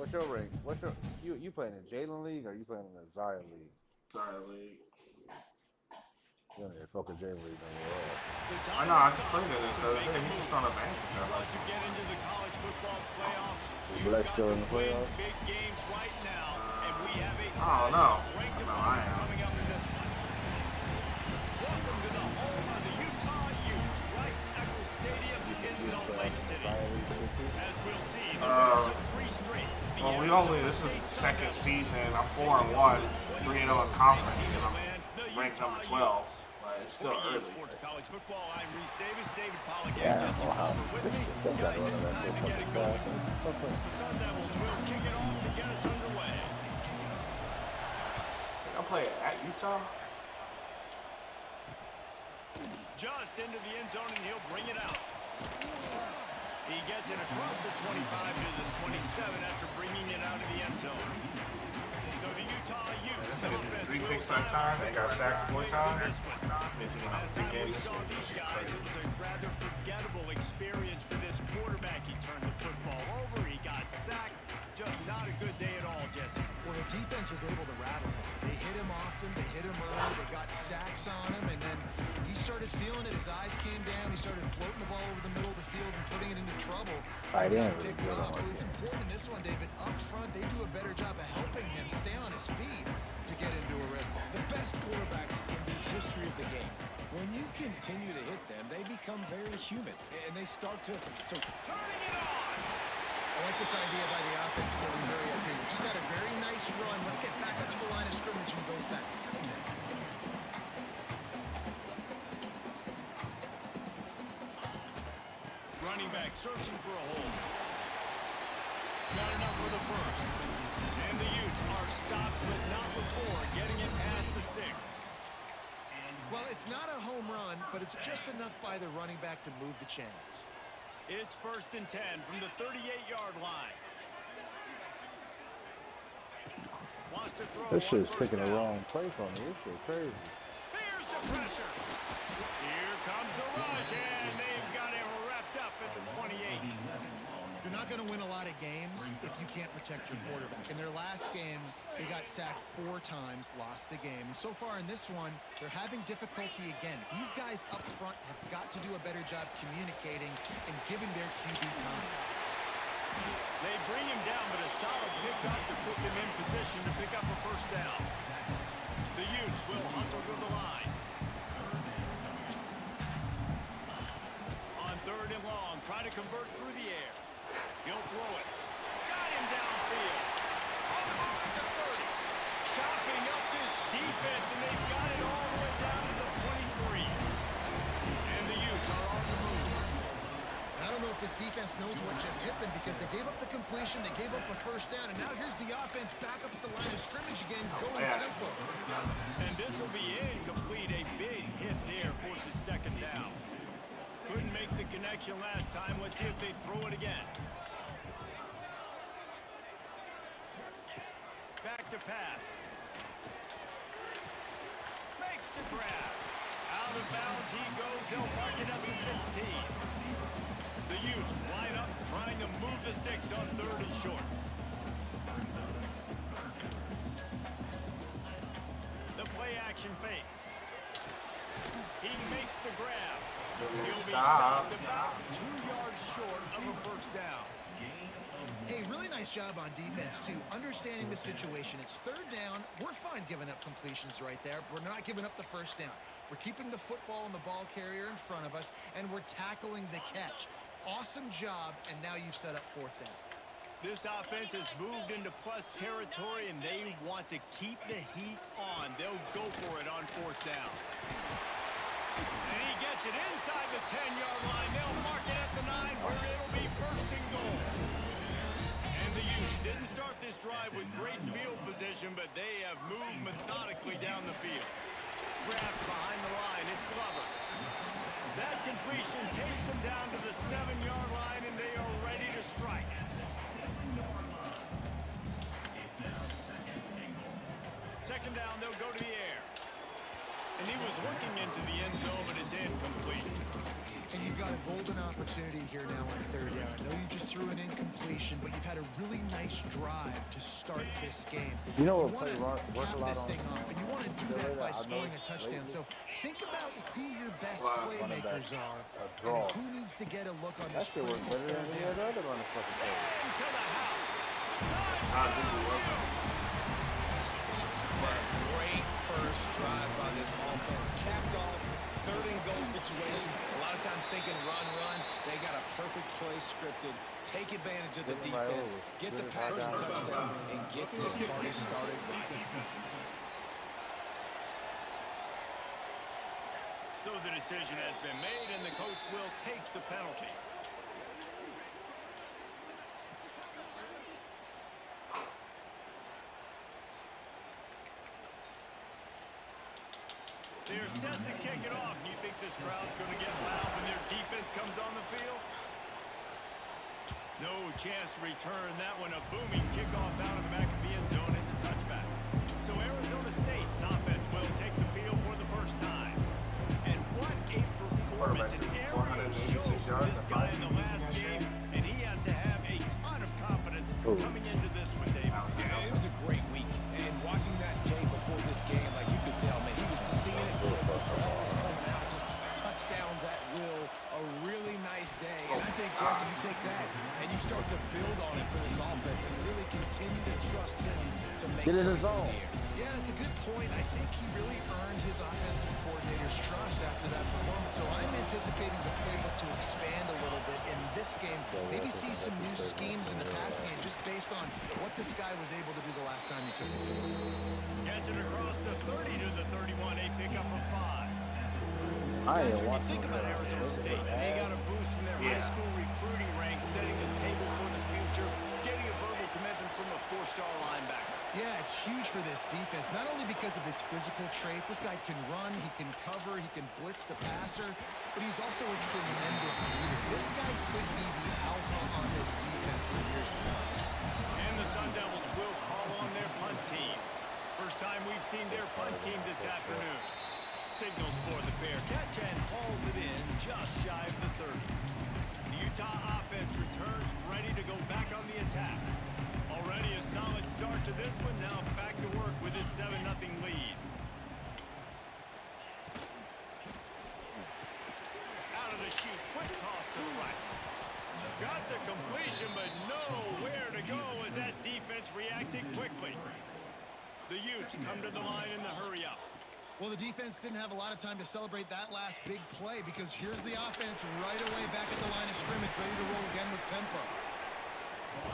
What's your rank? What's your you playing in Jalen League or you playing in the Zion League? Sorry, League. You don't even fuck with Jalen League no more. I know, I just played it the other day. He just started advancing that last To get into the college football playoff, Is you've Black got still to in the win playoffs? big games right now, and we have a I don't know. ranked No, I opponents am. coming up in this one. Welcome to the home of the Utah Utes, Rice-Eccles Stadium in Salt Lake City. Zion League too? As we'll see, the winners of three straight. Well, this is the second season. I'm 4-1, 3-0 in conference, and I'm ranked number 12. But it's still early. Sports College Football. I'm Reese Davis, David Pollack, Yeah, and Jesse wow. Palmer with me. This still got Guys, one of it's that time to shit get it fucking going. The Sun Devils will kick it off to get us underway. I'll play at Utah. Just into the end zone, and he'll bring it out. He gets it across the 25 to the 27 after bringing it out of the end zone. So the Utah Utes They offense did 3 will picks that time. They got sacked 4 times. Basically, Last big time game we this saw week. these guys, it was a rather forgettable experience for this quarterback. He turned the football over, he got sacked. Just not a good day at all, Jesse. Well, the defense was able to rattle him. They hit him often, they hit him early, they got sacks on him, and then he started feeling it. His eyes came down, he started floating the ball over the middle of the field and putting it into trouble. Tight end Got really picked good off. on So it's important in this one, David. Up front, they do a better job of helping him stay on his feet to get into a rhythm. The best quarterbacks in the history of the game. When you continue to hit them, they become very human, and they start to Turning it on! I like this idea by the offense going very up here. Just had a very nice run. Let's get back up to the line of scrimmage and go fast. Running back searching for a hole. Got enough for the first. And the Utes are stopped, but not before getting it past the sticks. Well, it's not a home run, but it's just enough by the running back to move the chains. It's 1st and 10 from the 38-yard line. Wants to throw This on shit's first picking the down. wrong play for me. This shit crazy. Here's the pressure. Here comes the rush, and they've got him wrapped up at the 28. You're not going to win a lot of games if you can't protect your quarterback. In their last game, they got sacked 4 times, lost the game. And so far in this one, they're having difficulty again. These guys up front have got to do a better job communicating and giving their QB time. They bring him down, but a solid pickup to put them in position to pick up a first down. The Utes will hustle to the line. On 3rd and long, trying to convert through the air. He'll throw it. Got him downfield. On the move at the 30. Chopping up this defense, and they've got it all the way down to the 23. And the Utes are on the move. I don't know if this defense knows what just hit them because they gave up the completion, they gave up a first down, and now here's the offense back up at the line of scrimmage again, going tempo. And this will be incomplete. A big hit there forces 2nd down. Couldn't make the connection last time. Let's see if they throw it again. Back to pass. Makes the grab. Out of bounds he goes. He'll mark it up to 16. The Utes line up, trying to move the sticks on 3rd and short. The play action fake. He makes the grab. He'll be stopped about 2 yards short of a first down. Hey, really nice job on defense, too, understanding the situation. It's 3rd down. We're fine giving up completions right there. We're not giving up the first down. We're keeping the football and the ball carrier in front of us, and we're tackling the catch. Awesome job, and now you've set up 4th down. This offense has moved into plus territory, and they want to keep the heat on. They'll go for it on 4th down. And he gets it inside the 10-yard line. They'll mark it at the 9, where it'll be 1st and goal. And the Utes didn't start this drive with great field position, but they have moved methodically down the field. Grabbed behind the line. It's Glover. That completion takes them down to the 7-yard line, and they are ready to strike. Second down, they'll go to the air. And he was looking into the end zone, but it's incomplete. And you've got a golden opportunity here now on third down. I know you just threw an incompletion, but you've had a really nice drive to start this game. You know You what want play to work cap a lot this on? thing off, and you want to do that by scoring a touchdown. So think about who your best playmakers are draw. and who needs to get a look on That this shit works critical better than third any down. of the other running fucking plays. Into the house. I think he was. But great first drive by this offense. Capped off, third and goal situation. A lot of times thinking run. They got a perfect play scripted. Take advantage of the defense. Get the passing touchdown and get this party started right. So the decision has been made, and the coach will take the penalty. They're set to kick it off. Do you think this crowd's going to get loud when their defense comes on the field? No chance to return that one. A booming kickoff out of the back of the end zone. It's a touchback. So Arizona State's offense will take the field for the first time. And what a performance. An aerial show for this guy in the last game. And he has to have a ton of confidence coming into this one, Dave. Yeah, it was a great week. And watching that tape before this game, like you could tell, man, he was seeing it. The ball was coming out, just touchdowns at will. A really nice day. And I think, Jesse, you take that and you start to build on it for this offense and really continue to trust him to make Get in the plays zone. air. Yeah, that's a good point. I think he really earned his offensive coordinator's trust after that performance. So I'm anticipating the playbook to expand a little bit in this game. Maybe see some new schemes in the passing game just based on what this guy was able to do the last time he took the field. Gets it across the 30 to the 31. A pickup of 5. I Guys, ain't when you watching think about that. Arizona State, they got a boost from their high Yeah. school recruiting ranks, setting the table for the future, getting a verbal commitment from a 4-star linebacker. Yeah, it's huge for this defense, not only because of his physical traits. This guy can run, he can cover, he can blitz the passer, but he's also a tremendous leader. This guy could be the alpha on this defense for years to come. And the Sun Devils will call on their punt team. First time we've seen their punt team this afternoon. Signals for the fair catch and hauls it in just shy of the 30. The Utah offense returns ready to go back on the attack. Already a solid start to this one. Now back to work with his 7-0 lead. Out of the chute, quick toss to the right. Got the completion, but nowhere to go as that defense reacted quickly. The Utes come to the line in the hurry-up. Well, the defense didn't have a lot of time to celebrate that last big play because here's the offense right away back at the line of scrimmage, ready to roll again with tempo.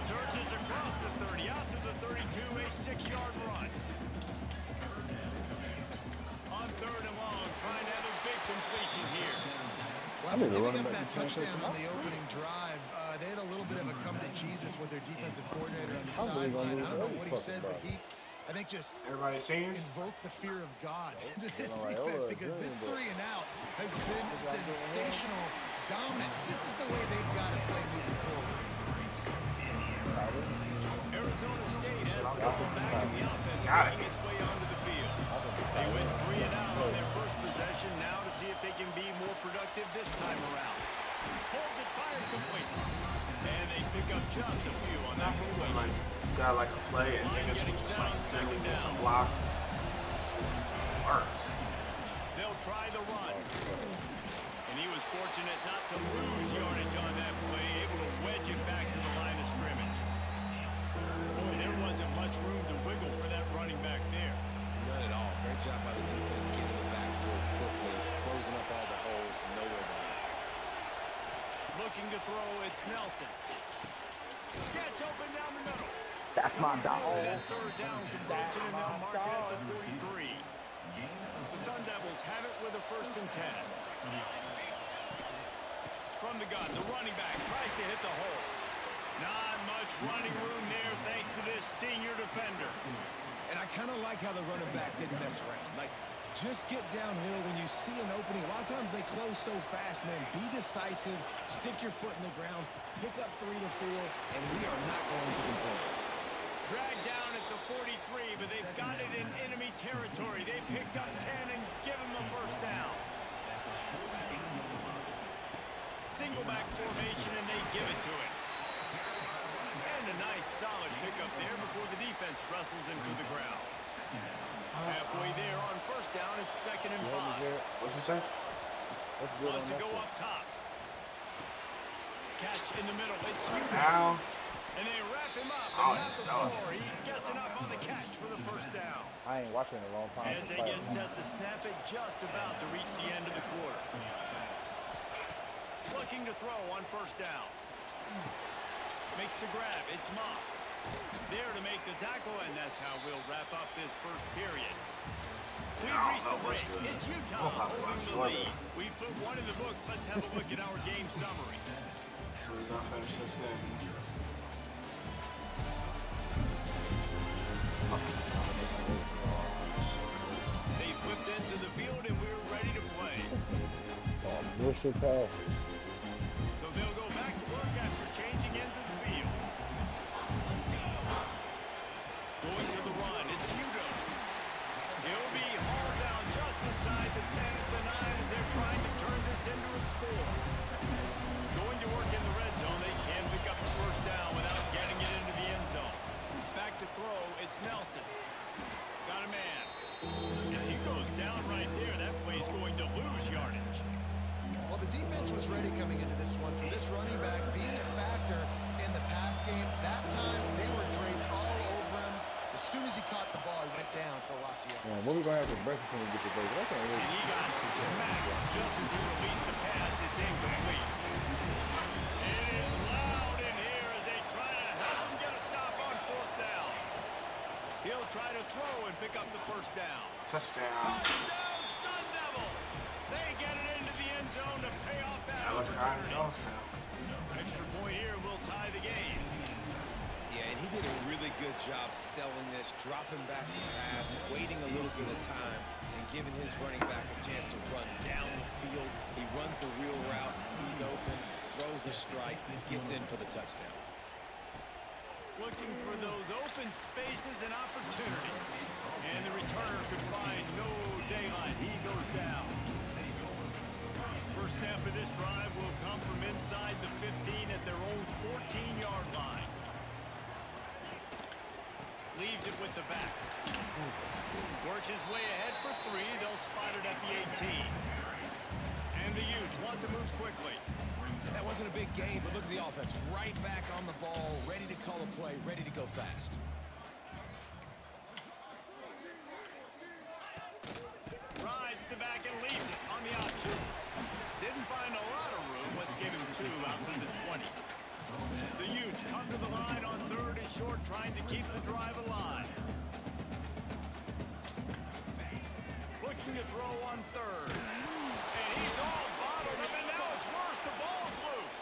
Searches across the 30, out to the 32, a 6-yard run. On third and long, trying to have a big completion here. Well, after giving up that touchdown on the opening drive, they had a little bit of a come to Jesus with their defensive coordinator on the sideline. I don't know what he said, but I think just Everybody sings. invoke the fear of God into this defense because this 3 and out has been sensational, dominant. This is the way they've got to play moving forward. Arizona State has the ball back in the offense, Got it. making its way onto the field. They went 3 and out on their first possession. Now to see if they can be more productive this time around. Pulls it, fired complete. And they pick up just a few on that completion. Got like a play and niggas would just like really get some block. Works. They'll try the run. And he was fortunate not to lose yardage on that play, able to wedge it back to the line of scrimmage. Boy, there wasn't much room to wiggle for that running back there. None at all. Great job by the defense getting in the backfield quickly, closing up all the holes, nowhere to go. Looking to throw, it's Nelson. Gets open down the middle. That's my dog. That third down conversion, and they'll mark it at the 43. The Sun Devils have it with a 1st and 10. From the gun, the running back tries to hit the hole. Not much running room there thanks to this senior defender. And I kind of like how the running back didn't mess around. Like, just get downhill when you see an opening. A lot of times they close so fast, man. Be decisive, stick your foot in the ground, pick up 3 to 4, and we are not going to complain. Dragged down at the 43, but they've got it in enemy territory. They picked up 10 and give them a first down. Single back formation, and they give it to it. And a nice solid pickup there before the defense wrestles him to the ground. Halfway there on first down, it's 2nd and 5. What's he say? That's good Wants on to go that. up top. Catch in the middle. It's Now. and they wrap him up. Oh, And not no. before he gets enough on the catch for the first down. I ain't watching in a long time. As they get set to snap it, just about to reach the end of the quarter. Looking to throw on first down. Makes the grab. It's Moss. There to make the tackle, and that's how we'll wrap up this first period. We've reached the break. It's Utah holding the lead. We've put one in the books. Let's have a look at our game summary. So he's not finished this game. They flipped into the field, and we're ready to play. Bullshit passes. So they'll go back to work after changing into the field. Going to the run, it's Hugo. He'll be hauled down just inside the 10 at the 9 as they're trying to turn this into a score. Going to work in the red zone, they can pick up the first down without getting it into the end zone. Back to throw, it's Nelson. Got a man. And he goes down right there. That play's going to lose yardage. Well, the defense was ready coming into this one for this running back being a factor in the pass game. That time, they were draped all over him. As soon as he caught the ball, he went down for Lacio. Man, what we gonna have for breakfast when we get to breakfast? I can't And really. he got smacked just as he released the pass. It's incomplete. It is loud in here as they try to help him get a stop on fourth down. He'll try to throw and pick up the first down. Touchdown. Touchdown, Sun Devils! They get it into the end zone to pay off that opportunity. Nelson. Extra point here will tie the game. Yeah, and he did a really good job selling this, dropping back to pass, waiting a little bit of time, and giving his running back a chance to run down the field. He runs the real route. He's open, throws a strike, gets in for the touchdown. Looking for those open spaces and opportunity. And the returner could find no daylight. He goes down. First snap of this drive will come from inside the 15 at their own 14-yard line. Leaves it with the back. Works his way ahead for 3. They'll spot it at the 18. And the Utes want to move quickly. And that wasn't a big gain, but look at the offense. Right back on the ball, ready to call a play, ready to go fast. Rides the back and leaves it on the option. Didn't find a lot of room. Let's give him 2 out to the 20. The Utes come to the line on 3rd and short, trying to keep the drive alive. Looking to throw on 3rd. And he's all bottled up, and now it's worse. The ball's loose.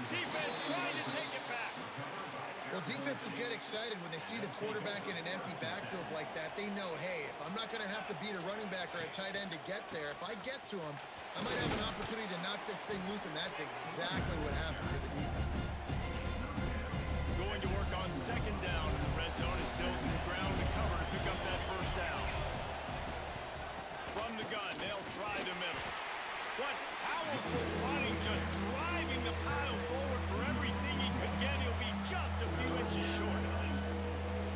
Defense trying to take it back. Well, defenses get excited when they see the quarterback in an empty backfield like that. They know, hey, if I'm not going to have to beat a running back or a tight end to get there, if I get to him, I might have an opportunity to knock this thing loose, and that's exactly what happened for the defense. Going to work on 2nd down in the red zone. Is still some ground to cover to pick up that first down. From the gun, they'll try the middle. What powerful running, just driving the pile forward for everything he could get. He'll be just a few inches short.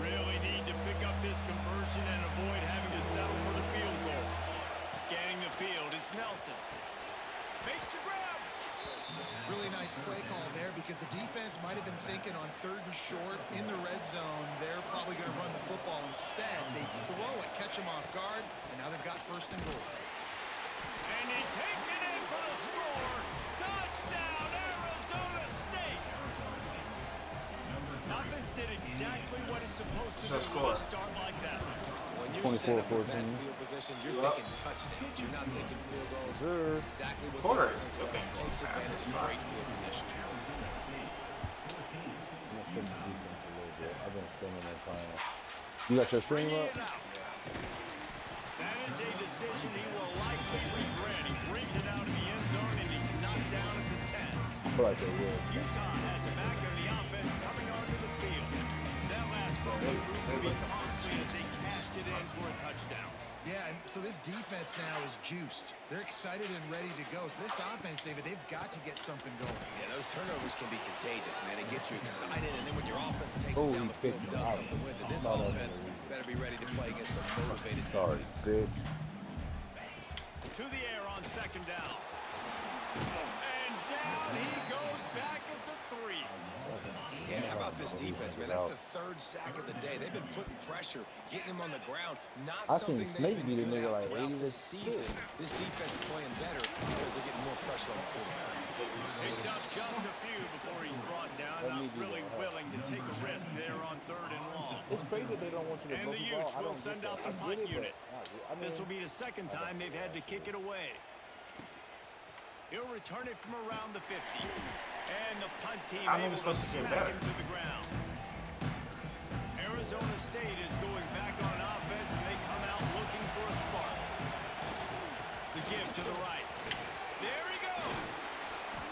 Really need to pick up this conversion and avoid having to settle for the field goal. Scanning the field, it's Nelson. Makes the grab. Really nice play call there because the defense might have been thinking on 3rd and short in the red zone. They're probably going to run the football. Instead, they throw it, catch him off guard, and now they've got 1st and goal. And he takes it in for the score. Touchdown, Arizona State. Offense did exactly what it's supposed to do Score. with a start like that. When you're set up in that 24-14. field position, you're thinking touchdowns. You're not thinking field goals. Yes, sir. That's exactly what Quarter the is offense okay. does. Takes advantage of great field position. I'm gonna send the defense a little bit. I've been sending that kind of. You got your stream Bringing up? it out. That is a decision he will likely regret. He brings it out of the end zone, and he's knocked down at the 10. I feel like they will. Utah has a back in the offense coming onto the field. That last fumble proved to it in for a touchdown. Yeah, and so this defense now is juiced. They're excited and ready to go. So this offense, David, they've got to get something going. Yeah, those turnovers can be contagious, man. It gets you excited, and then when your offense takes Oh, it down he the field and picked does him something with it, this No, no, no, offense no. better be ready to play against a motivated Sorry, defense. bitch. To the air on second down. And down he goes back at the 3. And how about this defense, man? That's the third sack of the day. They've been putting pressure, getting him on the ground. Not I seen something Snake they've been beat a good nigga at like throughout 80 this to season. 6. This defense is playing better because they're getting more pressure on the quarterback. Picks up just a few before he's brought down. Let me Not do really that. willing to take a risk there on 3rd and long. It's crazy that they don't want you to And blow the the ball. Utes I will don't send get out that. the I punt get it, unit. but I mean, This will be the second time they've had to kick it away. He'll return it from around the 50. And the punt team I think able it's supposed to get smack better. him to the ground. Arizona State is going back on offense, and they come out looking for a spark. The give to the right. There he goes.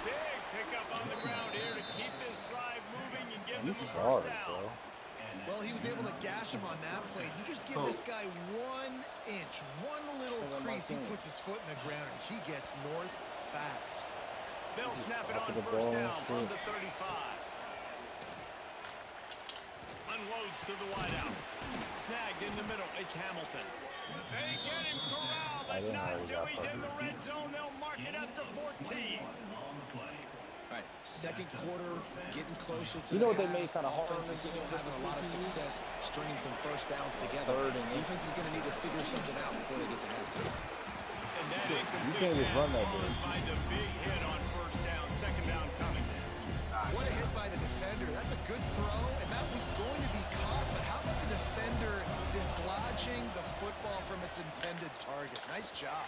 Big pickup on the ground here to keep this drive moving and give you them a sorry, first down. bro. Well, he was able to gash him on that play. You just give this guy 1 inch, one little crease, he puts his foot in the ground, and he gets north fast. They'll snap it After on the first ball, down from sure. the 35. Unloads to the wideout. Snagged in the middle. It's Hamilton. They get him corralled, I but didn't know not he till got he's in the fucking- red zone. They'll mark it at the 14. All right, second quarter, getting closer to You know the what they made half. kinda hard Offense in is this still game having a lot of versus success stringing some first downs together. Third and Defense is going to need to figure something out before they get to halftime. And that You incomplete can't just run that, pass dude. caused by the big hit on first down. Second down coming. What a hit by the defender. That's a good throw, and that was going to be caught. But how about the defender dislodging the football from its intended target? Nice job.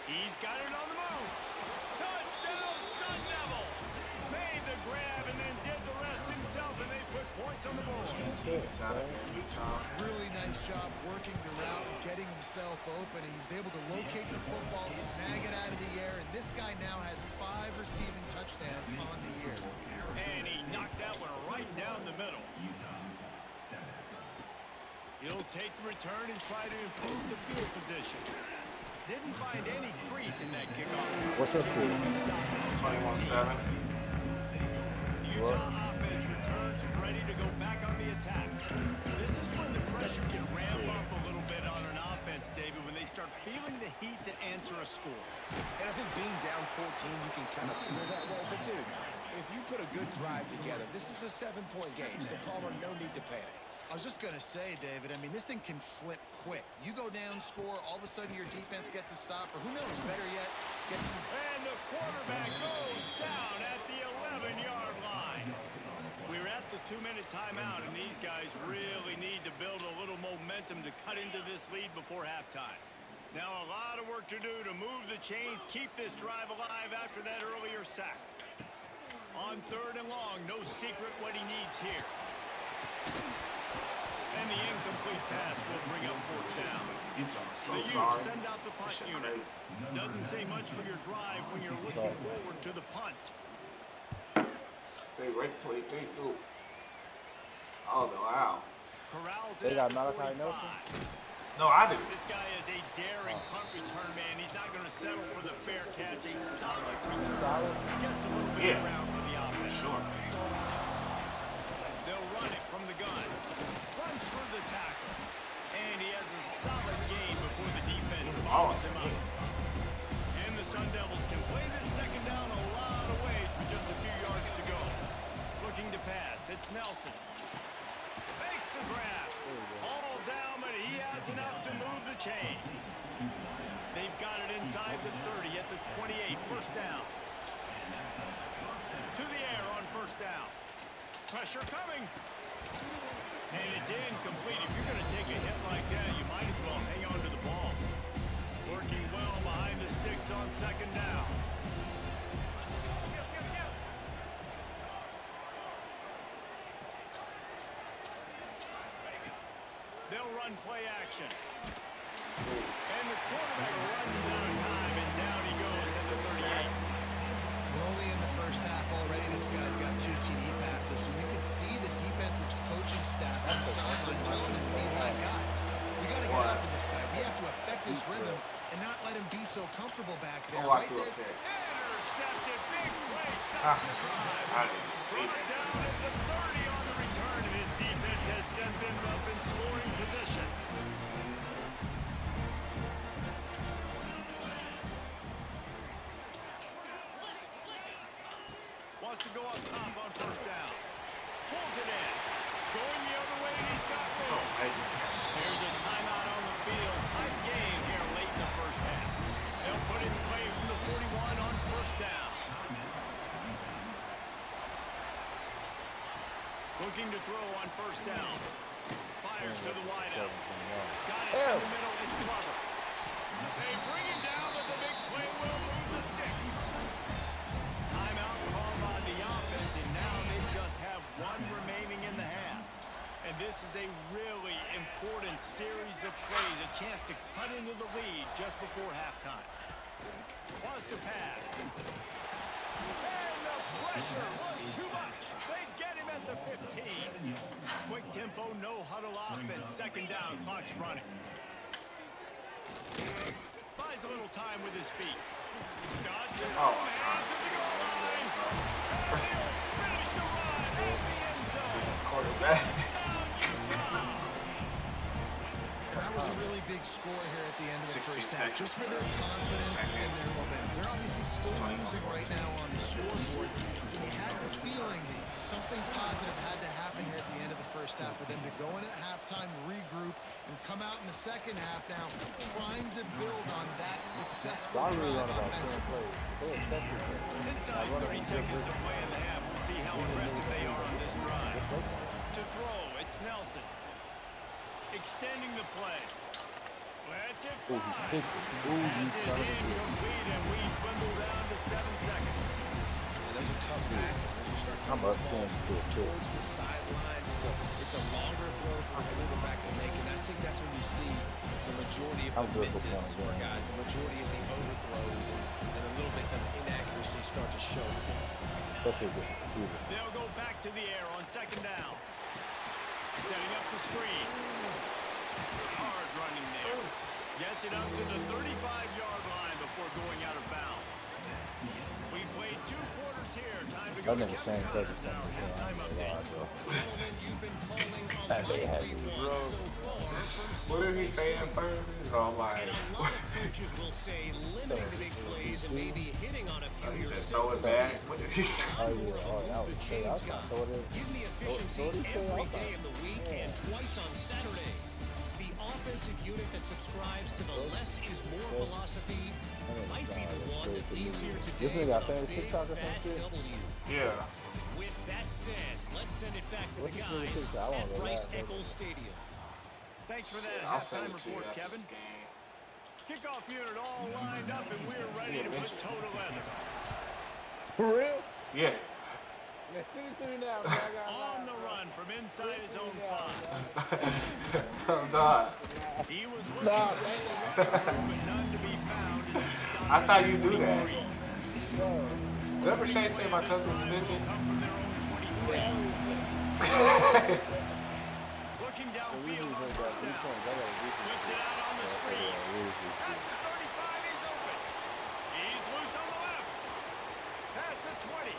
He's got it on the move. Touchdown, Sun Devils. Made the grab and then did the rest himself, and they put points on the board. It's out of Utah. Really nice job working the route and getting himself open. He was able to locate the football, snag it out of the air, and this guy now has 5 receiving touchdowns on the year. And he knocked that one right down the middle. He'll take the return and try to improve the field position. Didn't find any crease in that kickoff. What's your score? 21-7. Utah offense returns ready to go back on the attack. This is when the pressure can ramp up a little bit on an offense, David, when they start feeling the heat to answer a score. And I think being down 14, you can kind of feel that way. But, dude, if you put a good drive together, this is a 7-point game. So, Palmer, no need to panic. I was just going to say, David, I mean, this thing can flip quick. You go down, score, all of a sudden your defense gets a stop, or who knows, better yet, And the quarterback goes down at the 11-yard line. We're at the 2-minute timeout, and these guys really need to build a little momentum to cut into this lead before halftime. Now a lot of work to do to move the chains, keep this drive alive after that earlier sack. On 3rd and long, no secret what he needs here. And the incomplete pass will bring up 4th down. Utah is so The Utes sorry. send out the punt This shit unit. crazy. Doesn't say much for your drive when you're looking forward to the punt. They ranked 23. Ooh. Oh, no, wow. Corrals They it got at the Malachi 45. Nelson? No, I do. This guy is a daring punt return man. He's not going to settle for the fair catch. A solid return. Solid? Gets a little bit Yeah. of ground for the offense. Sure. They'll run it from the gun. Runs for the tackle. And he has a solid gain before the defense bobbles him up. And the Sun Devils can play this second down a lot of ways with just a few yards to go. Looking to pass. It's Nelson. Makes the grab. All down, but he has enough to move the chains. They've got it inside the 30 at the 28. First down. To the air on first down. Pressure coming. And it's incomplete. If you're going to take a hit like that, you might as well hang on to the ball. Working well behind the sticks on second down. They'll run play action. And the quarterback runs out of time, and down he goes at the 38. we're only in the first half already. This guy's got 2 TD passes, so you can see the defensive coaching staff on the sideline telling his team, like, guys, them be so comfortable back there. Oh, I Right threw a there. pick. Intercepted. Big play. Stop the drive. I didn't see Brought that. down at the 30 on the return, and his defense has set them up in scoring position. Wants to go up top on first down. Pulls it in. Going the other way, and he's got room. I didn't catch that. There's a timeout on the field. Tight game here late in the first half. They'll put it in play from the 41 on first down. Looking to throw on first down. Fires to the wideout. Got it in the middle. It's Glover. They bring him down, but the big play will move the sticks. Timeout called on the offense, and now they just have one remaining in the half. And this is a really important series of plays, a chance to cut into the lead just before halftime. Wants to pass. And the pressure was too much. They get him at the 15. Quick tempo, no huddle offense. Second down, clock's running. Buys a little time with his feet. Dodge it. Oh, my God. To the goal line. And he'll finish the run at the end zone. Quarterback. That was a really big score here at the end of the 16 first half. seconds. Just for their confidence and their momentum. They're obviously still 21, losing right 14. now on the scoreboard. And you had the feeling something positive had to happen here at the end of the first half for them to go in at halftime, regroup, and come out in the second half now trying to build on that successful I really drive run about 10 offensively. plays. They expected that. Inside 30 seconds to play in the half. We'll see how aggressive they are on this drive. To throw, it's Nelson. Extending the play. Let's it Ooh, fly. he picked it. Ooh, you Pass is son of a bitch. incomplete, and we dwindle down to 7 seconds. And those are tough passes when you start I'm throwing up those 10 balls still, too. towards the sidelines. It's a longer throw for a quarterback to make, and I think that's when you see the majority of I'm the good for misses point for game. guys, the majority of the overthrows, and a little bit of inaccuracy start to show itself. Especially against a computer. They'll go back to the air on second down. Setting up the screen. Hard running there. Gets it up to the 35-yard line before going out of bounds. We played 2 quarters here. Time to go That to nigga Kevin Shane Connors Cousins now. on the Halftime show. update. Bro. Gentlemen, you've been calling a That lot nigga had of me, runs bro. so far from What did he say at first? Oh, like, And a lot of coaches will say limiting the big plays and maybe hitting on a few he of your said throw it simple back. What did he say? Oh, yeah. Oh, that was straight out. Throw it in. Give me Throw efficiency it straight every out. day of the week and twice on Saturday. The offensive unit that subscribes to the less is more philosophy might be the one that leaves here This today nigga got with a famous big TikTok or some fat shit? W. Yeah. With that said, let's send it back to What's the his name guys TikTok? I wanna at go Bryce live, Eccles Stadium. Thanks for that I'll send halftime it to you report, after Kevin. this game. Kickoff unit all lined up, and we're ready to put toe to leather. For real? Yeah. Man, see me now, man. I got On the run from inside his own 5. I'm done. He was looking for but none to be found as he stopped I thought at you the knew that. 23. Remember Shay said my cousin's a midget? Come from their own 23. Looking downfield on first down. Flips it out on the screen. At the 35, he's open. He's loose on the left. Past the 20.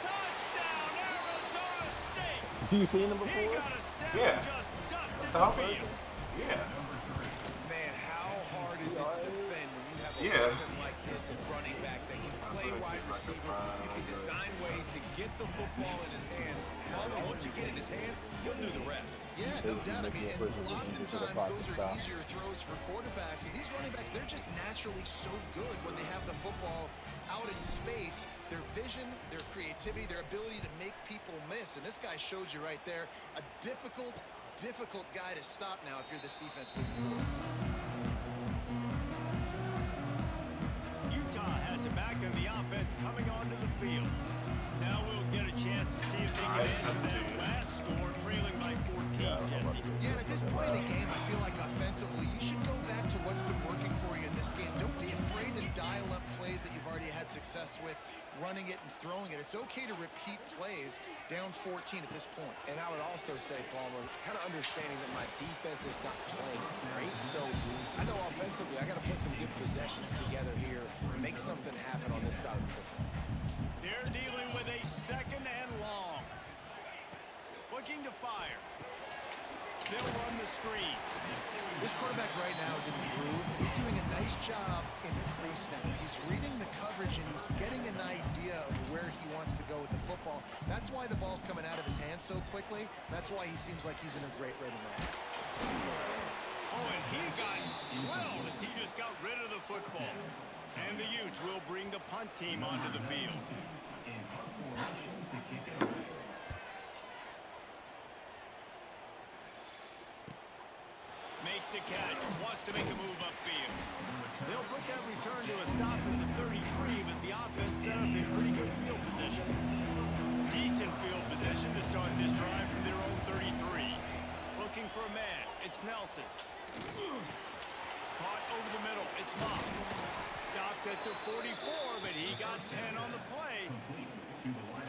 Touchdown, Arizona State. You seen him He before? got a step Yeah. and just dusted the the hell field. Yeah. Man, how hard is it to defend when you have a Yeah. weapon like this at running back that can play what I wide see if I can receiver? find You can on design this. ways to get the football in his hand. Palmer, once you get it in his hands, he'll do the rest. Yeah, no doubt. I mean, and Versus the oftentimes pocket those are stop. easier throws for quarterbacks. And these running backs, they're just naturally so good when they have the football out in space. Their vision, their creativity, their ability to make people miss. And this guy showed you right there, a difficult guy to stop now if you're this defense moving forward. Utah has it back and the offense coming onto the field. Now we'll get a chance to see if they can Alright, answer send it to that you. last score, trailing by 14, Jesse. Yeah, and at this point in the game, I feel like offensively, you should go back to what's been working for you in this game. Don't be afraid to dial up plays that you've already had success with. running it and throwing it. It's okay to repeat plays down 14 at this point. And I would also say, Palmer, kind of understanding that my defense is not playing great. So I know offensively I got to put some good possessions together here and make something happen on this side of the football. They're dealing with a 2nd and long. Looking to fire. They'll run the screen. This quarterback right now is in a groove. He's doing a nice job in pre-snap. He's reading the coverage and he's getting an idea of where he wants to go with the football. That's why the ball's coming out of his hands so quickly. That's why he seems like he's in a great rhythm now. Oh, and he got drilled as he just got rid of the football. And the Utes will bring the punt team onto the field. Makes the catch, wants to make a move upfield. They'll put that return to a stop at the 33, but the offense set up in pretty good field position. Decent field position to start this drive from their own 33. Looking for a man, it's Nelson. Caught over the middle, it's Moss. Stopped at the 44, but he got 10 on the play.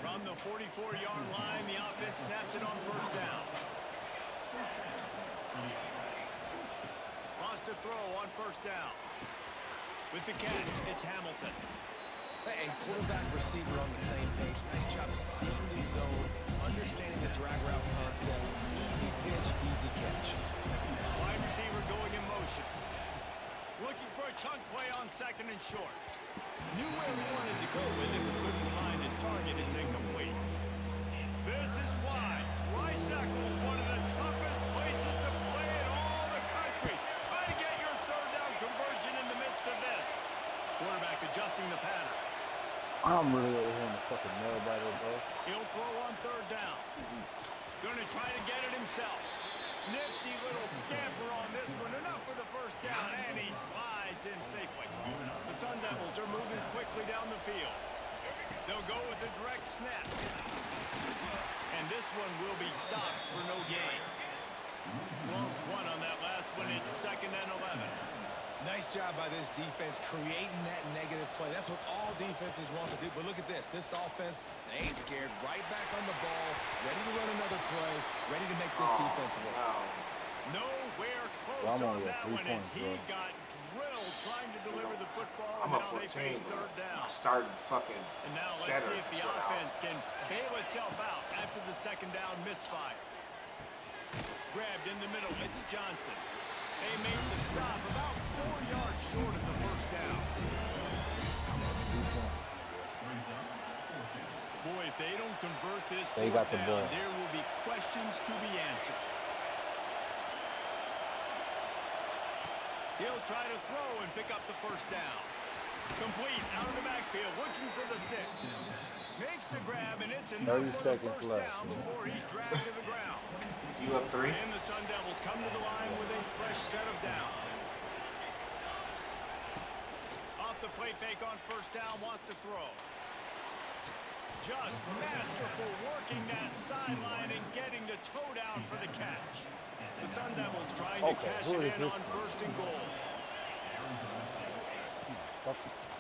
From the 44-yard line, the offense snaps it on 1st down. Lost a throw on 1st down. With the catch, it's Hamilton. And quarterback receiver on the same page. Nice job seeing the zone, understanding the drag route concept. Easy pitch, easy catch. Wide receiver going in motion. Looking for a chunk play on 2nd and short. Knew where he wanted to go with it, but couldn't find his target. It's incomplete. This is why Rice-Eccles is one of the toughest places to play in all the country. Try to get your 3rd down conversion in the midst of this. Quarterback adjusting the pattern. I'm really over here in the fucking nail biter, bro. He'll throw on 3rd down. Gonna try to get it himself. Nifty little scamper on this one. Enough for the 1st down, and he slides in safely. The Sun Devils are moving quickly down the field. They'll go with a direct snap. And this one will be stopped for no gain. Lost 1 on that last one. It's 2nd and 11. Nice job by this defense creating that negative play. That's what all defenses want to do. But look at this. This offense, they ain't scared. Right back on the ball, ready to run another play, ready to make this defense work. Nowhere close I'm on only at that 3 one as points, he bro. got drilled trying to deliver the football. I'm and up now they 14. face 3rd down. I started fucking And now let's center. see if the just went out. offense can bail itself out after the 2nd down misfire. Grabbed in the middle, it's Johnson. They made the stop about 4 yards short of the 1st down. Boy, if they don't convert this They 4th got the down, ball. there will be questions to be answered. He'll try to throw and pick up the 1st down. Complete out of the backfield, looking for the sticks. Makes the grab, and it's enough 30 for the seconds 1st left. down before he's dragged to the ground. You have 3? And the Sun Devils come to the line with a fresh set of downs. Off the play fake on 1st down, wants to throw. Just masterful working that sideline and getting the toe down for the catch. The Sun Devils trying to cash who it is in this? on 1st and goal.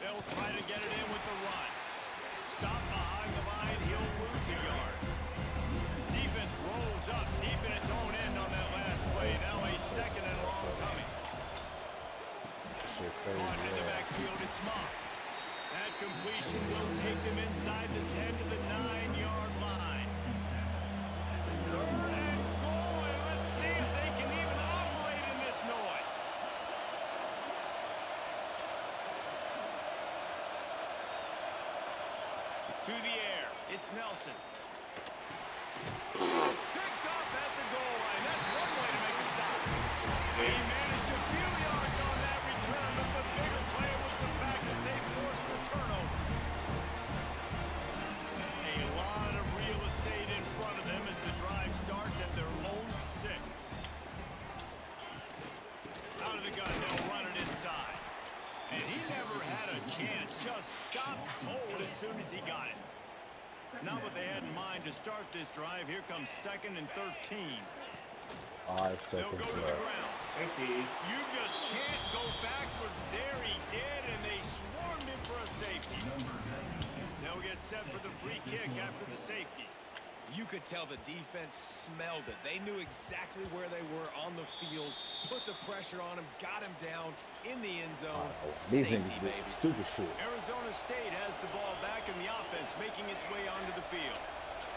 They'll try to get it in with the run. Stop behind the line, he'll lose a yard. Defense rolls up deep in its own end on that last play. Now a 2nd and long coming. Shit crazy, On in the yeah. backfield, it's Moss. That completion will take them inside the 10 to the 9-yard line. 3rd and goal, and let's see if they can even operate in this noise. To the air, it's Nelson. Picked off at the goal line. That's one way to make a stop. He managed a few yards on that return, but the bigger play was the fact that they forced the turnover. A lot of real estate in front of them as the drive starts at their own 6. Out of the gun, they'll run it inside. And he never had a chance, just stopped cold as soon as he got it. Not what they had in mind to start this drive. Here comes 2nd and 13. 5 They'll seconds go to the left. ground. Safety. You just can't go backwards. There he did, and they swarmed him for a safety. They'll get set for the free kick after the safety. You could tell the defense smelled it. They knew exactly where they were on the field, put the pressure on him, got him down in the end zone. These Safety, niggas baby. just stupid shit. Arizona State has the ball back in the offense, making its way onto the field.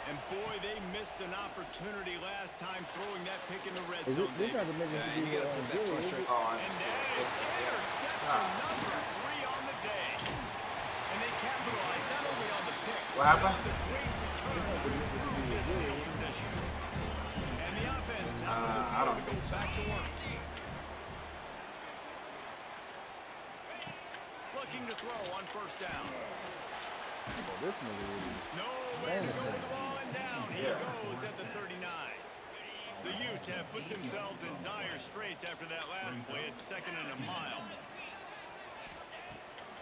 And boy, they missed an opportunity last time throwing that pick in the red Is zone. it? This not the niggas Yeah, to you be gotta put that frustration. Oh, I And understand. that is interception number 3 on the day. And they capitalized not only on the pick, What happened? but on the great return to improve this field position. And the offense out on the I field don't think goes so. back to work. Looking to throw on first down. Well, this nigga really. No way to go with the ball and down. He goes at the 39. The Utes have put themselves in dire straits after that last play. It's 2nd and a mile.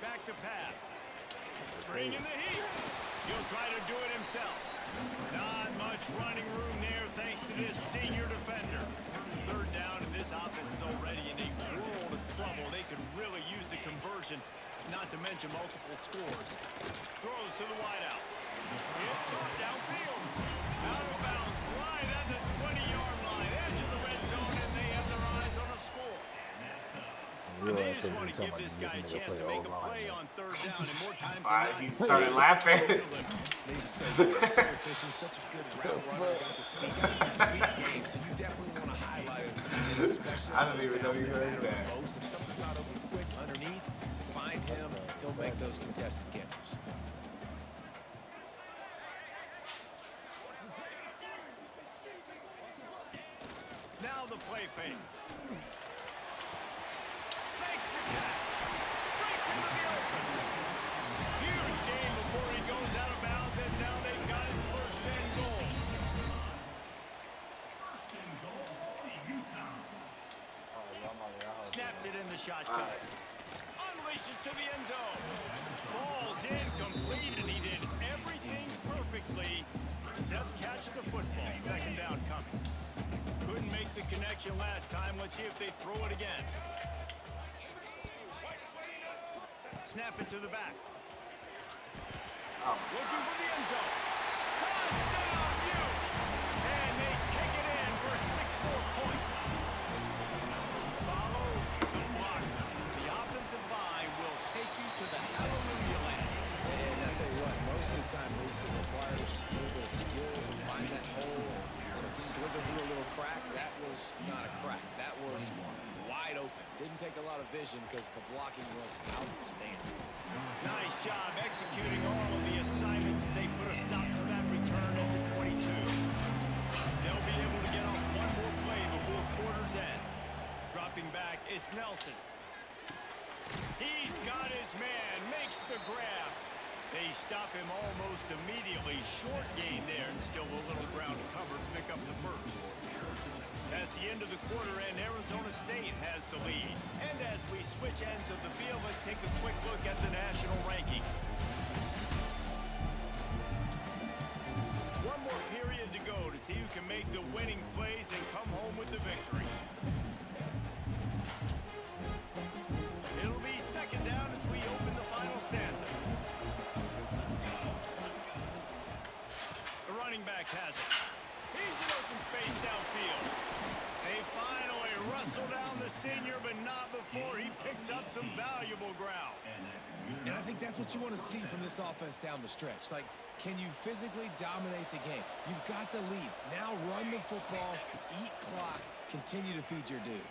Back to pass. Bring in the heat. He'll try to do it himself. Not much running room there thanks to this senior defender. 3rd down, and this offense is already in a world of trouble. They could really use a conversion, not to mention multiple scores. Throws to the wideout. It's caught downfield. Out of bounds, right at the 20-yard line, edge of the red zone, and they have their eyes on a score. And they just want to give this guy a chance to make a play on 3rd down, and more times than not, He started laughing. They so efficient, such a good route runner, got to speak in sweet game, so you definitely want to highlight it. Especially I didn't even know you heard that. Most. If something's not open quick underneath, find him. He'll make those contested catches. now the play fake. Makes the catch. Breaks into the open. Huge game before he goes out of bounds, and now they've got his 1st and goal. Snaps it in the shotgun. Unleashes to the end zone. Falls incomplete, and he did everything perfectly except catch the football. 2nd down coming. Couldn't make the connection last time. Let's see if they throw it again. Snap it to the back. Looking for the end zone. Touchdown, Utes! And they take it in for 6 more points. Follow the block. The offensive line will take you to the hallelujah land. And I tell you what, most of the time, Reese, it requires a little bit of skill to find that hole and slither through a little crack. That was not a crack. That was wide open. Didn't take a lot of vision because the blocking was outstanding. Nice job executing all of the assignments as they put a stop to that return at the 22. They'll be able to get off one more play before quarter's end. Dropping back, it's Nelson. He's got his man, makes the grab. They stop him almost immediately. Short gain there, and still a little ground covered. Pick up the 1st. That's the end of the quarter, and Arizona State has the lead. And as we switch ends of the field, let's take a quick look at the national rankings. One more period to go to see who can make the winning plays and come home with the victory. It'll be 2nd down as we open the final stanza. The running back has it. He's in open space downfield. They finally wrestle down the senior, but not before he picks up some valuable ground. And I think that's what you want to see from this offense down the stretch. Like, can you physically dominate the game? You've got the lead. Now run the football, eat clock, continue to feed your dude.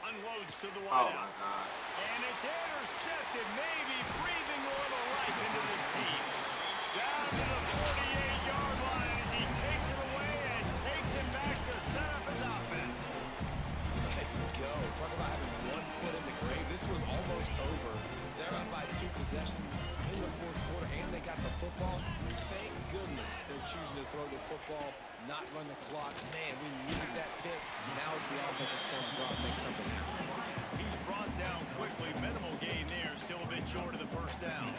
Unloads to the Oh wideout. my God. And it's intercepted, maybe breathing a little life into this team. Down to the 48-yard line as he takes it away and takes it back to set up his offense. Let's go. Talk about having one foot in the grave. This was almost over. They're up by 2 possessions in the 4th quarter, and they got the football. Thank goodness they're choosing to throw the football, not run the clock. Man, we needed that pick. Now it's the offense's turn to go out and make something happen. He's brought down quickly. Minimal gain there. Still a bit short of the 1st down.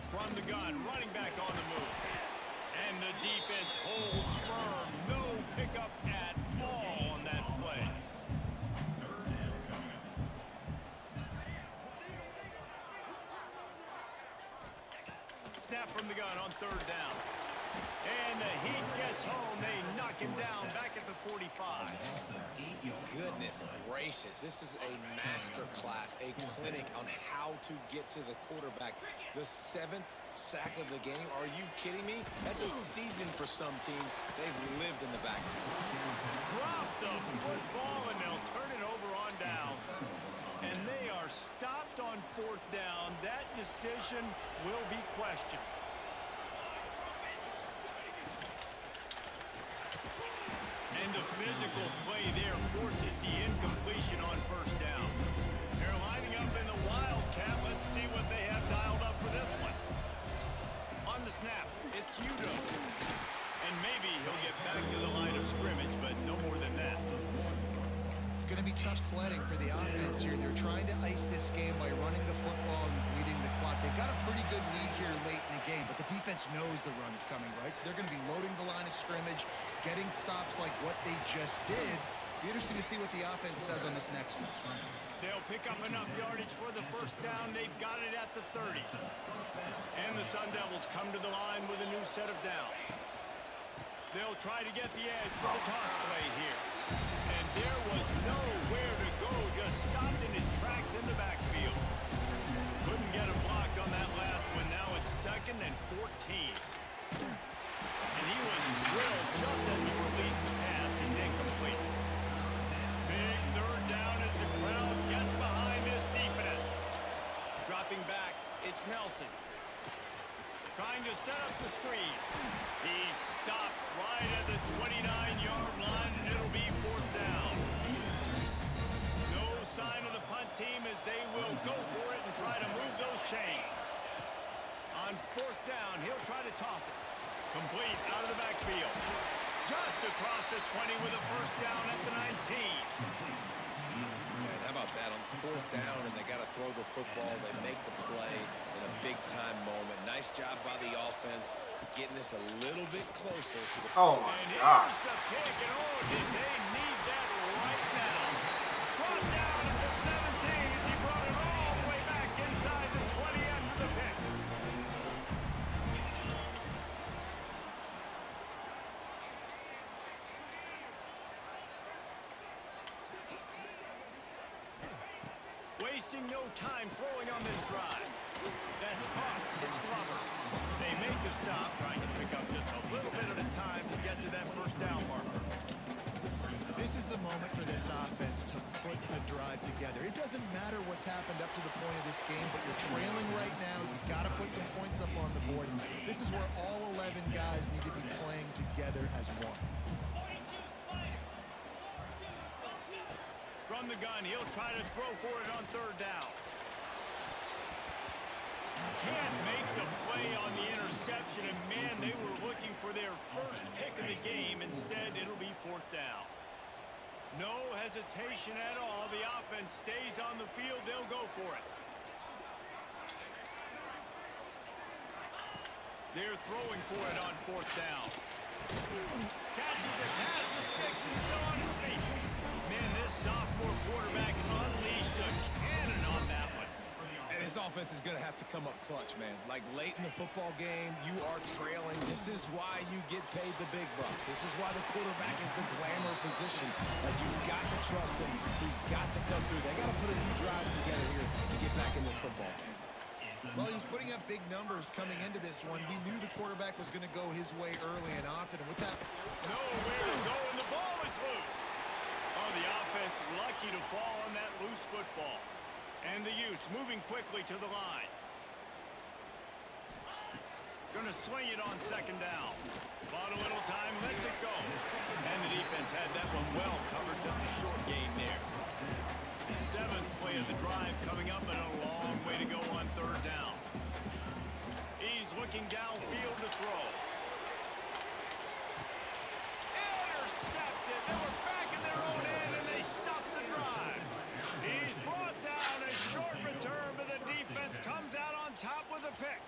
From the gun, running back on the move. And the defense holds firm. No pickup at all on that play. snap from the gun on third down. And the Heat gets home. They knock him down back at the 45. Goodness gracious, this is a master class, a clinic on how to get to the quarterback. The 7th sack of the game. Are you kidding me? That's a season for some teams. They've lived in the backfield. Drop the football, and they'll turn it over on downs. And they are stopped on fourth down. That decision will be questioned. And the physical play there forces the incompletion on first down. They're lining up in the Wildcat. Let's see what they have dialed up for this one. On the snap, it's Udo. And maybe he'll get back to the line of scrimmage, but no more than that. It's going to be tough sledding for the offense here. They're trying to ice this game by running the football and bleeding the clock. They've got a pretty good lead here late in the game, but the defense knows the run is coming, right? So they're going to be loading the line of scrimmage, getting stops like what they just did. Be interesting to see what the offense does on this next one. They'll pick up enough yardage for the first down. They've got it at the 30. And the Sun Devils come to the line with a new set of downs. They'll try to get the edge with a toss play here. And there was nowhere to go, just stopped in his tracks in the backfield. Couldn't get him blocked on that last one. Now it's 2nd and 14. And he was drilled just as he released the pass. It's incomplete. Big third down as the crowd gets behind this defense. Dropping back, it's Nelson. Trying to set up the screen. He's stopped right at the 29-yard line, and it'll be fourth down. No sign of the punt team as they will go for it and try to move those chains. On fourth down, he'll try to toss it. Complete out of the backfield. Just across the 20 with a first down at the 19. How about that on fourth down, and they got to throw the football. They make the play in a big-time moment. Nice job by the offense, getting this a little bit closer to the. Oh my And God. here's the pick, and oh, did they need that right now? Brought down at the 17 as he brought it all the way back inside the 20 after the pick. Wasting no time throwing on this drive. That's caught. It's Glover. They make the stop, trying to pick up just a little bit at a time to get to that first down marker. This is the moment for this offense to put a drive together. It doesn't matter what's happened up to the point of this game, but you're trailing right now. You've got to put some points up on the board. This is where all 11 guys need to be playing together as one. From the gun, he'll try to throw for it on third down. Can't make the play on the interception, and man, they were looking for their first pick of the game. Instead, it'll be fourth down. No hesitation at all. The offense stays on the field. They'll go for it. They're throwing for it on fourth down. Catches it, past the sticks, and still on his feet. Man, this sophomore quarterback unleashed a cannon on that one. And his offense is going to have to come up clutch, man. Like late in the football game, you are trailing. This is why you get paid the big bucks. This is why the quarterback is the glamour position. Like, you've got to trust him. He's got to come through. They got to put a few drives together here to get back in this football game. Well, he was putting up big numbers coming into this one. We knew the quarterback was going to go his way early and often. And with that, nowhere to go, and the ball is loose. Oh, the offense lucky to fall on that loose football. And the Utes moving quickly to the line. Gonna swing it on second down. Bought a little time, lets it go. And the defense had that one well covered, just a short gain there. The 7th play of the drive coming up, and a long way to go on third down. He's looking downfield to throw. Intercepted. They were back in their own end, and they stopped the drive. He's brought down a short return, but the defense comes out on top with a pick.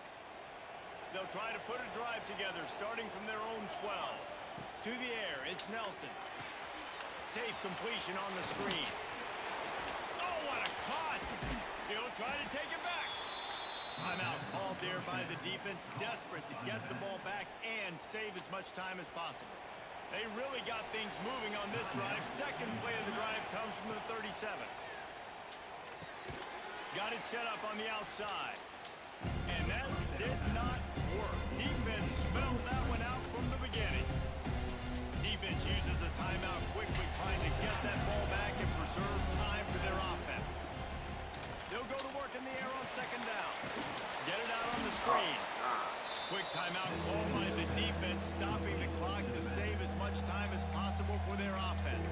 They'll try to put a drive together, starting from their own 12. To the air, it's Nelson. Safe completion on the screen. Oh, what a cut! He'll try to take it back. Timeout called there by the defense, desperate to get the ball back and save as much time as possible. They really got things moving on this drive. Second play of the drive comes from the 37. Got it set up on the outside. And that did not work. Defense spelled that one out from the beginning. Defense uses a timeout quickly, trying to get that ball back and preserve time for their offense. They'll go to work in the air on second down. Get it out on the screen. Quick timeout called by the defense, stopping the clock to save as much time as possible for their offense.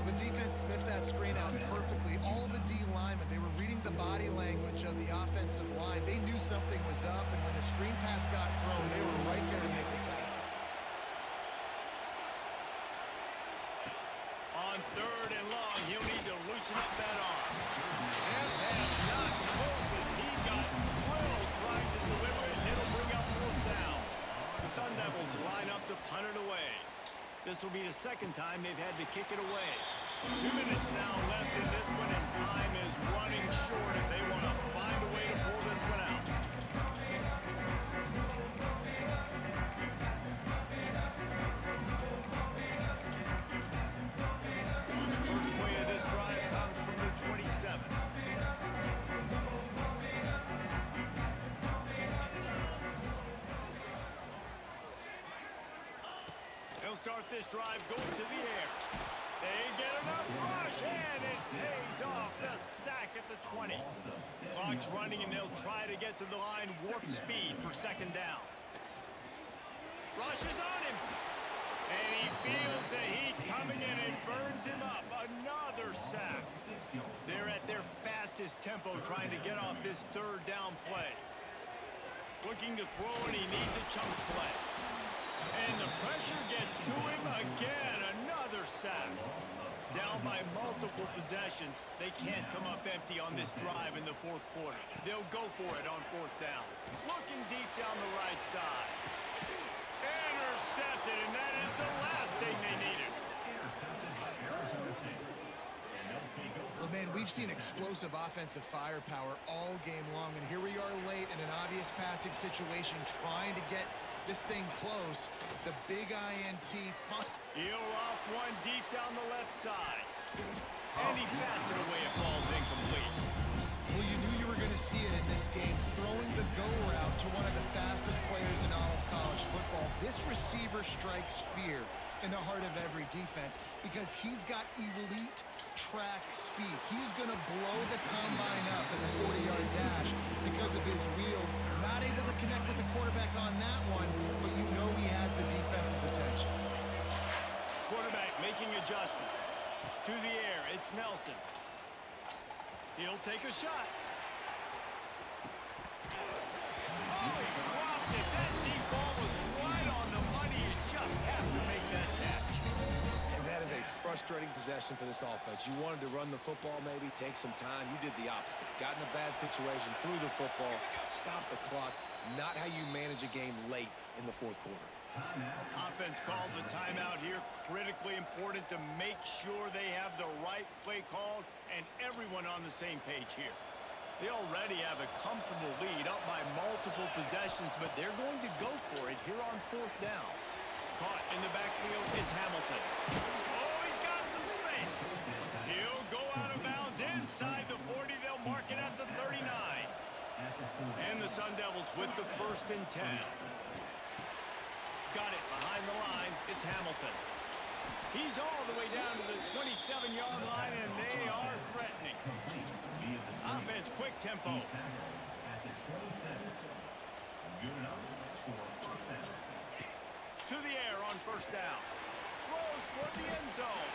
The defense sniffed that screen out perfectly. All the D linemen, they were reading the body language of the offensive line. They knew something was up, and when the screen pass got thrown, they were right there to make the tackle. On third and long, he'll need to loosen up that arm. And pass not close as he got drilled trying to deliver it, and it'll bring up fourth down. The Sun Devils line up to punt it away. This will be the second time they've had to kick it away. 2 minutes now left in this one, and time is running short if they want to find a way to pull this one out. First play of this drive comes from the 27. They'll start this drive going to the air. They get enough rush, and it pays off the sack at the 20. Clock's running, and they'll try to get to the line warp speed for second down. Rush is on him, and he feels the heat coming in and burns him up. Another sack. They're at their fastest tempo trying to get off this third down play. Looking to throw, and he needs a chunk play. And the pressure gets to him again. Another sack. Down by multiple possessions. They can't come up empty on this drive in the fourth quarter. They'll go for it on fourth down. Looking deep down the right side. Intercepted, and that is the last thing they needed. Well, man, we've seen explosive offensive firepower all game long, and here we are late in an obvious passing situation trying to get this thing close. The big INT. He'll off one deep down the left side. And he bats it away. It falls incomplete. Well, you knew you were going to see it in this game. Throwing the go route to one of the fastest players in all of college football. This receiver strikes fear in the heart of every defense because he's got elite track speed. He's going to blow the combine up in the 40-yard dash because of his wheels. Not able to connect with the quarterback on that one, but you know he has the defense's attention. Quarterback making adjustments. To the air, it's Nelson. He'll take a shot. Oh, he dropped it. That deep ball was right on the money. You just have to make that catch. And that is a frustrating possession for this offense. You wanted to run the football, maybe take some time. You did the opposite. Got in a bad situation, threw the football, stopped the clock. Not how you manage a game late in the fourth quarter. Offense calls a timeout here. Critically important to make sure they have the right play called and everyone on the same page here. They already have a comfortable lead up by multiple possessions, but they're going to go for it here on fourth down. Caught in the backfield, it's Hamilton. Oh, he's got some space. He'll go out of bounds inside the 40. They'll mark it at the 39. And the Sun Devils with the 1st and 10. Got it behind the line. It's Hamilton. He's all the way down to the 27-yard line, and they are threatening. Offense, quick tempo. To the air on first down. Throws toward the end zone.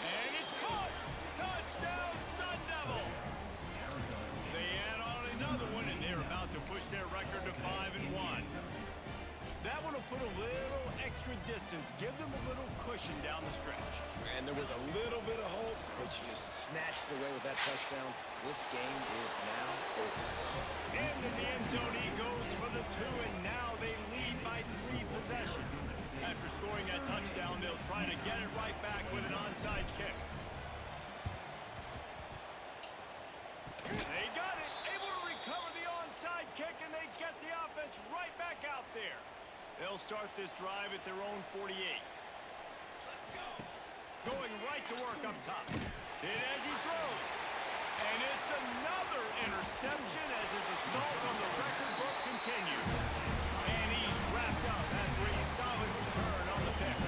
And it's caught. Touchdown, Sun Devils. They add on another one, and they're about to push their record to 5-1. That one will put a little extra distance, give them a little cushion down the stretch. And there was a little bit of hope, but you just snatched it away with that touchdown. This game is now over. Into the end zone he goes for the 2, and now they lead by 3 possessions. After scoring that touchdown, they'll try to get it right back with an onside kick. They got it, able to recover the onside. They'll start this drive at their own 48. Going right to work up top. Hit as he throws. And it's another interception as his assault on the record book continues. And he's wrapped up after a solid return on the pick.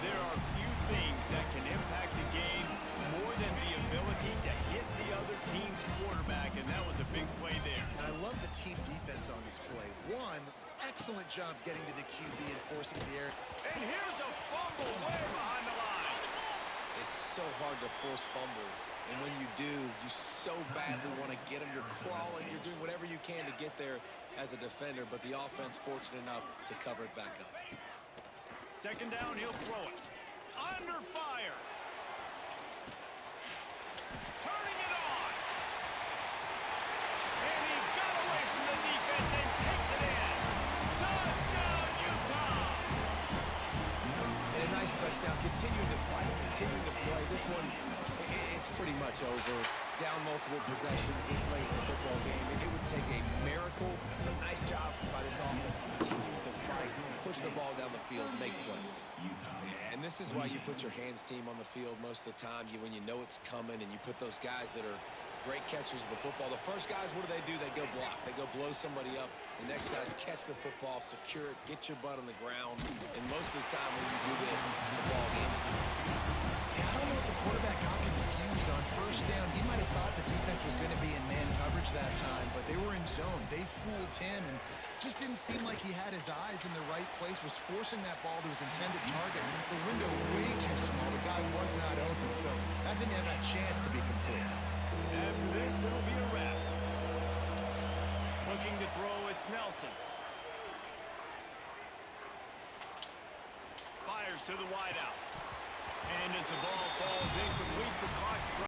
There are few things that can impact the game more than the ability to hit the other team's quarterback, and that was a big play there. And I love the team defense on this play. One, excellent job getting to the QB and forcing the air. And here's a fumble way behind the line. It's so hard to force fumbles, and when you do, you so badly want to get them. You're crawling, you're doing whatever you can to get there as a defender, but the offense fortunate enough to cover it back up. Second down, he'll throw it. Under fire. Turning it on. And he got away from the defense and takes it in. Touchdown, Utah. And a nice touchdown, continuing to fight, continuing to play. This one, it's pretty much over. Down multiple possessions this late in the football game. It would take a miracle, but nice job by this offense continuing to fight, push the ball down the field, make plays. And this is why you put your hands team on the field most of the time, when you know it's coming, and you put those guys that are great catchers of the football. The first guys, what do? They go block. They go blow somebody up. The next guys catch the football, secure it, get your butt on the ground. And most of the time when you do this, the ball game is over. Yeah, I don't know if the quarterback got confused on first down. He might have thought the defense was going to be in man coverage that time, but they were in zone. They fooled him and just didn't seem like he had his eyes in the right place, was forcing that ball to his intended target. The window way too small. The guy was not open, so that didn't have that chance to be complete. After this, it'll be a wrap. Looking to throw, it's Nelson. Fires to the wideout. And as the ball falls